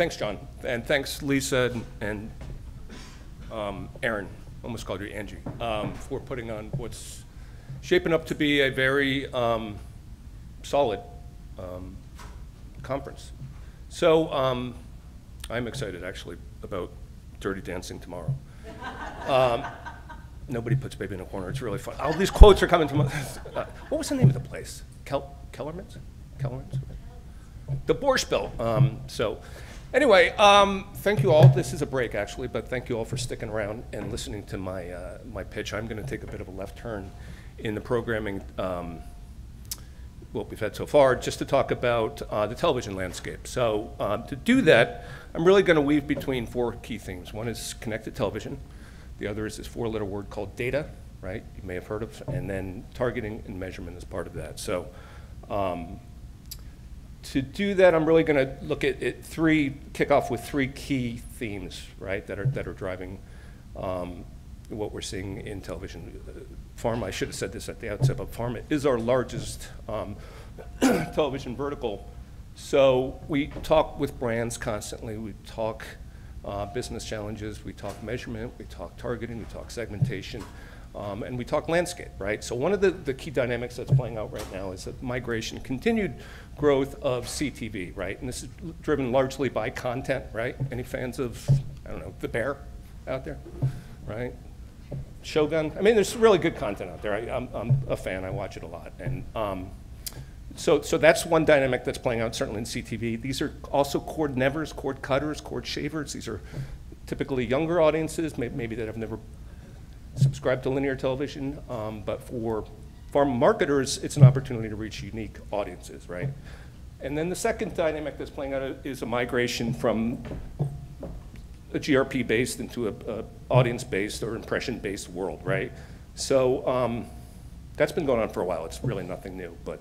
Thanks, John, and thanks, Lisa and Aaron, almost called you Angie, for putting on what's shaping up to be a very solid conference. So I'm excited, actually, about Dirty Dancing tomorrow. Nobody puts baby in a corner. It's really fun. All these quotes are coming to my... what was the name of the place? Kellerman's? Kellerman's? The Borscht Bill. So anyway, thank you all. This is a break, actually, but thank you all for sticking around and listening to my, my pitch. I'm going to take a bit of a left turn in the programming, what we've had so far, just to talk about the television landscape. So to do that, I'm really going to weave between four key themes. One is connected television. The other is this four-letter word called data, right? You may have heard of, and then targeting and measurement is part of that. So to do that, I'm really going to look at kick off with three key themes, right, that are driving what we're seeing in television. Pharma, I should have said this at the outset, but pharma is our largest television vertical. So we talk with brands constantly. We talk business challenges, we talk measurement, we talk targeting, we talk segmentation, and we talk landscape, right? So one of the key dynamics that's playing out right now is that migration, continued growth of CTV, right? And this is driven largely by content, right? Any fans of, I don't know, The Bear out there, right? Shogun, I mean, there's really good content out there. I'm a fan, I watch it a lot. And so that's one dynamic that's playing out certainly in CTV. These are also cord nevers, cord cutters, cord shavers. These are typically younger audiences, maybe that have never subscribed to linear television, but for pharma marketers, it's an opportunity to reach unique audiences, right? And then the second dynamic that's playing out is a migration from a GRP-based into a audience-based or impression-based world, right? So that's been going on for a while. It's really nothing new, but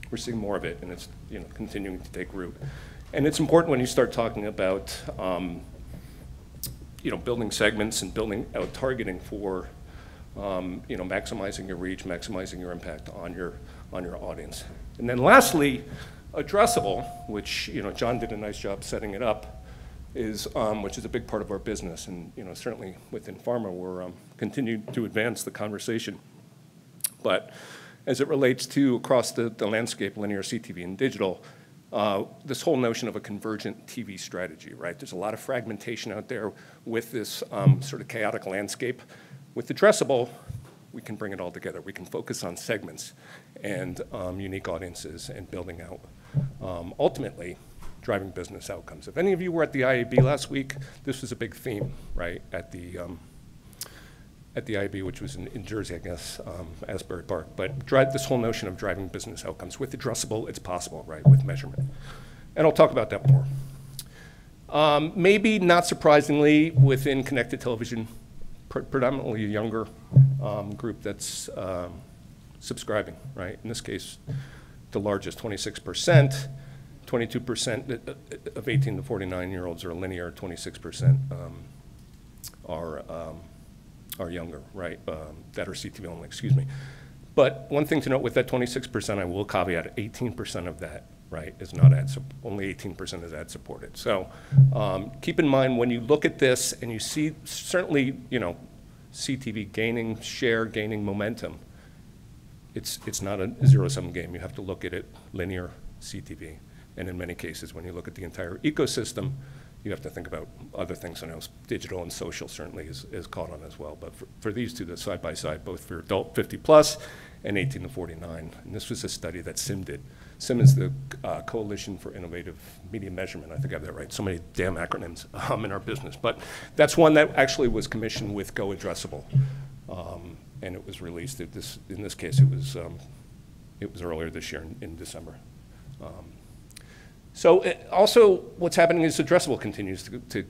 we're seeing more of it, and it's continuing to take root. And it's important when you start talking about building segments and building out targeting for maximizing your reach, maximizing your impact on your audience. And then lastly, addressable, which John did a nice job setting it up, which is a big part of our business, and certainly within pharma we're continuing to advance the conversation. But as it relates to across the landscape, linear, CTV, and digital, this whole notion of a convergent TV strategy, right? There's a lot of fragmentation out there with this sort of chaotic landscape. With addressable, we can bring it all together. We can focus on segments and unique audiences and building out, ultimately, driving business outcomes. If any of you were at the IAB last week, this was a big theme, right, at the IAB, which was in Jersey, I guess, Asbury Park. But this whole notion of driving business outcomes. With addressable, it's possible, right, with measurement. And I'll talk about that more. Maybe not surprisingly, within connected television, predominantly a younger group that's subscribing, right? In this case, the largest, 26%. 22% of 18 to 49-year-olds are linear, 26% are younger, right, that are CTV only, excuse me. But one thing to note with that 26%, I will caveat 18% of that, right, is not only 18% is ad supported. So keep in mind when you look at this and you see certainly, CTV gaining share, gaining momentum, it's not a zero-sum game. You have to look at it linear, CTV. And in many cases, when you look at the entire ecosystem, you have to think about other things. I know digital and social certainly is caught on as well. But for these two, the side by side, both for adult 50 plus and 18 to 49. And this was a study that SIM did. SIM is the Coalition for Innovative Media Measurement. I think I have that right. So many damn acronyms in our business. But that's one that actually was commissioned with Go Addressable. And it was released. In this case, it was earlier this year in December. So also what's happening is addressable continues to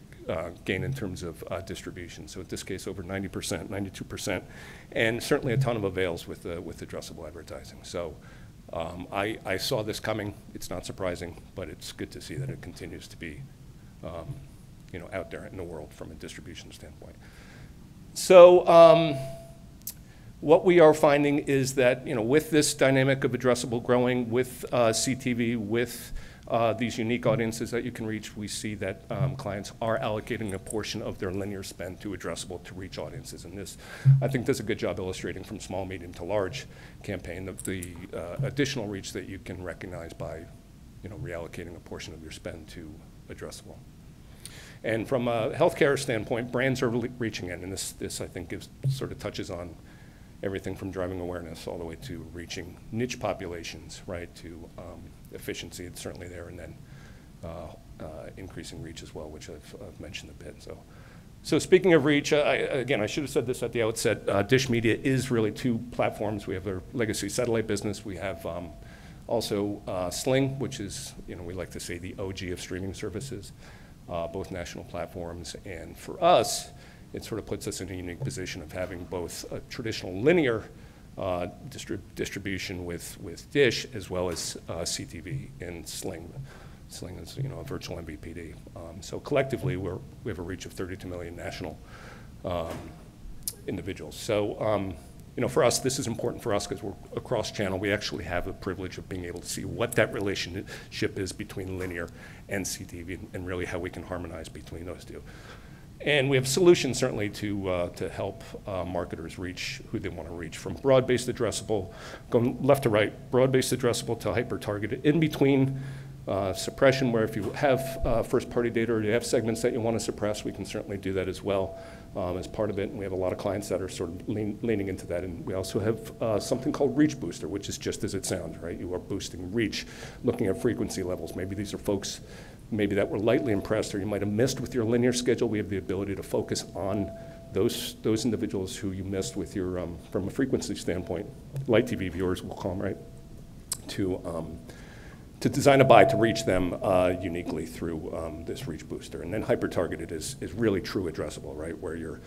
gain in terms of distribution. So in this case, over 90%, 92%, and certainly a ton of avails with addressable advertising. So I saw this coming. It's not surprising, but it's good to see that it continues to be out there in the world from a distribution standpoint. So what we are finding is that with this dynamic of addressable growing, with CTV, with these unique audiences that you can reach, we see that clients are allocating a portion of their linear spend to addressable to reach audiences. And this, I think, does a good job illustrating from small, medium to large campaign the additional reach that you can recognize by reallocating a portion of your spend to addressable. And from a healthcare standpoint, brands are reaching in, and this I think sort of touches on everything from driving awareness all the way to reaching niche populations, right, to efficiency, it's certainly there, and then increasing reach as well, which I've mentioned a bit. So speaking of reach, again, I should have said this at the outset, Dish Media is really two platforms. We have our legacy satellite business. We have also Sling, which is, we like to say the OG of streaming services, both national platforms. And for us, it sort of puts us in a unique position of having both a traditional linear distribution with Dish as well as CTV and Sling. Sling is a virtual MVPD. So collectively, we have a reach of 32 million national individuals. So for us, this is important for us because we're across channel. We actually have the privilege of being able to see what that relationship is between linear and CTV and really how we can harmonize between those two. And we have solutions certainly to help marketers reach who they want to reach, from broad-based addressable, going left to right, broad-based addressable to hyper-targeted. In between, suppression, where if you have first-party data or you have segments that you want to suppress, we can certainly do that as well as part of it. And we have a lot of clients that are sort of leaning into that. And we also have something called Reach Booster, which is just as it sounds, right? You are boosting reach, looking at frequency levels. Maybe these are folks maybe that were lightly impressed or you might have missed with your linear schedule. We have the ability to focus on those individuals who you missed with your, from a frequency standpoint, light TV viewers, we'll call them, right, to design a buy to reach them uniquely through this reach booster. And then hyper-targeted is really true addressable, right, where you're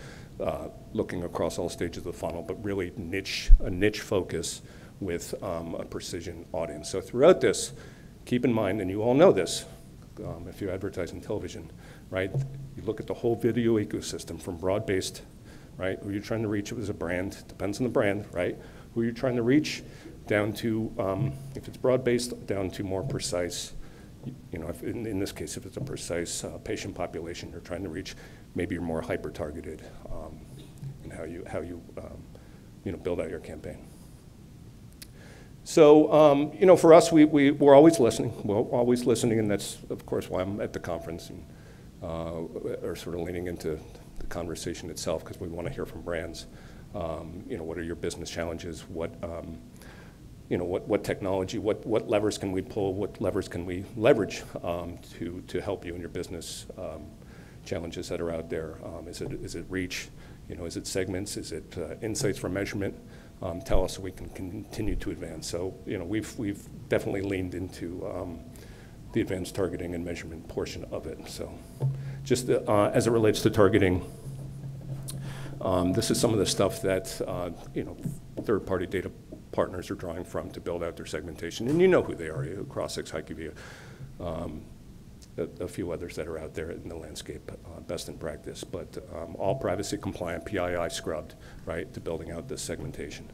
looking across all stages of the funnel, but really a niche focus with a precision audience. So throughout this, keep in mind, and you all know this, if you advertise in television, right, you look at the whole video ecosystem from broad-based, right, who you're trying to reach as a brand, depends on the brand, right, who you're trying to reach, down to, if it's broad-based, down to more precise, if, in this case, if it's a precise patient population you're trying to reach, maybe you're more hyper-targeted in how you build out your campaign. So, for us, we're always listening. We're always listening, and that's, of course, why I'm at the conference and are sort of leaning into the conversation itself, because we want to hear from brands. What are your business challenges? What technology, what levers can we pull, what levers can we leverage to help you in your business challenges that are out there? Is it reach? Is it segments? Is it insights from measurement? Tell us so we can continue to advance. So we've definitely leaned into the advanced targeting and measurement portion of it. So just as it relates to targeting, this is some of the stuff that third-party data partners are drawing from to build out their segmentation. And you know who they are, Crossix, HighQV, a few others that are out there in the landscape, best in practice, but all privacy compliant, PII scrubbed, right, to building out this segmentation.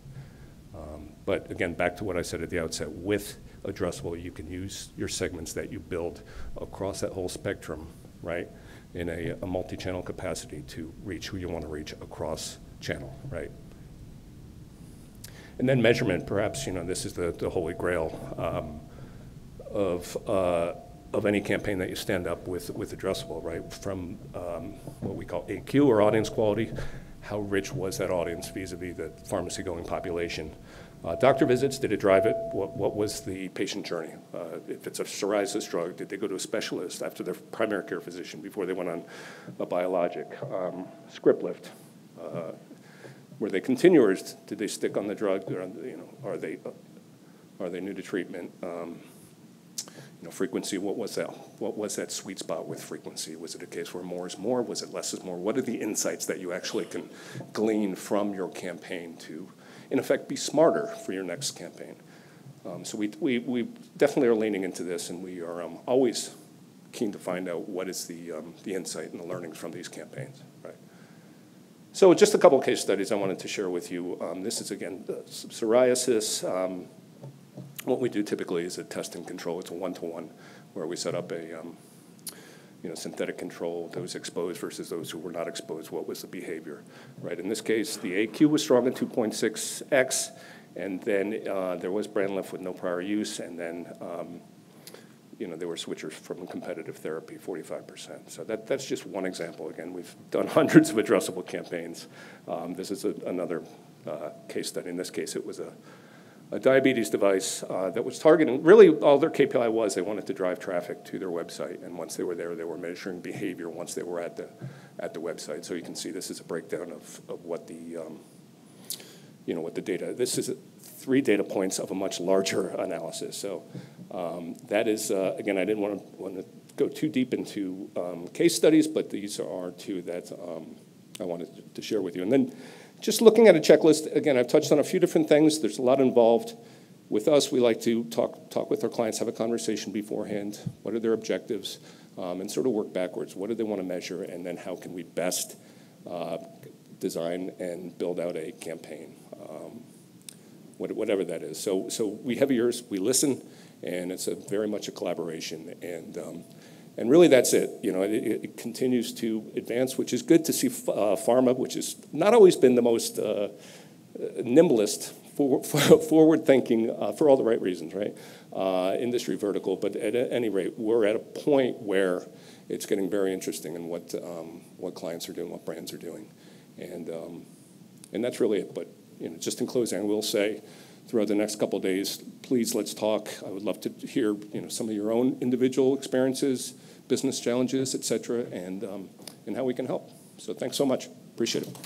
But again, back to what I said at the outset, with addressable, you can use your segments that you build across that whole spectrum, right, in a multi-channel capacity to reach who you want to reach across channel, right? And then measurement, perhaps, this is the holy grail of any campaign that you stand up with addressable, right? From what we call AQ, or audience quality, how rich was that audience vis-a-vis the pharmacy-going population? Doctor visits, did it drive it? What was the patient journey? If it's a psoriasis drug, did they go to a specialist after their primary care physician before they went on a biologic? Script lift. Were they continuers? Did they stick on the drug? Are they new to treatment? Frequency. What was that? What was that sweet spot with frequency? Was it a case where more is more? Was it less is more? What are the insights that you actually can glean from your campaign to, in effect, be smarter for your next campaign? So we definitely are leaning into this, and we are always keen to find out what is the insight and the learnings from these campaigns, right? So just a couple of case studies I wanted to share with you. This is, again, psoriasis. What we do typically is a test and control. It's a one-to-one where we set up a synthetic control, those exposed versus those who were not exposed, what was the behavior, right? In this case, the AQ was strong at 2.6x, and then there was brand lift with no prior use, and then there were switchers from competitive therapy, 45%. So that's just one example. Again, we've done hundreds of addressable campaigns. This is another case study. In this case, it was a diabetes device that was targeting, really all their KPI was they wanted to drive traffic to their website, and once they were there, they were measuring behavior once they were at the website. So you can see this is a breakdown of what the what the data. This is 3 data points of a much larger analysis. So that is again, I didn't want to go too deep into case studies, but these are 2 that I wanted to share with you. And then just looking at a checklist, again, I've touched on a few different things. There's a lot involved. With us, we like to talk with our clients, have a conversation beforehand. What are their objectives? And sort of work backwards. What do they want to measure? And then how can we best design and build out a campaign, whatever that is. So we have ears, we listen, and it's very much a collaboration. And really, that's it. It continues to advance, which is good to see. Pharma, which has not always been the most nimblest, forward-thinking, for all the right reasons, right? Industry vertical, but at any rate, we're at a point where it's getting very interesting in what clients are doing, what brands are doing, and that's really it. But just in closing, I will say, throughout the next couple of days, please let's talk. I would love to hear some of your own individual experiences, business challenges, et cetera, and how we can help. So thanks so much. Appreciate it.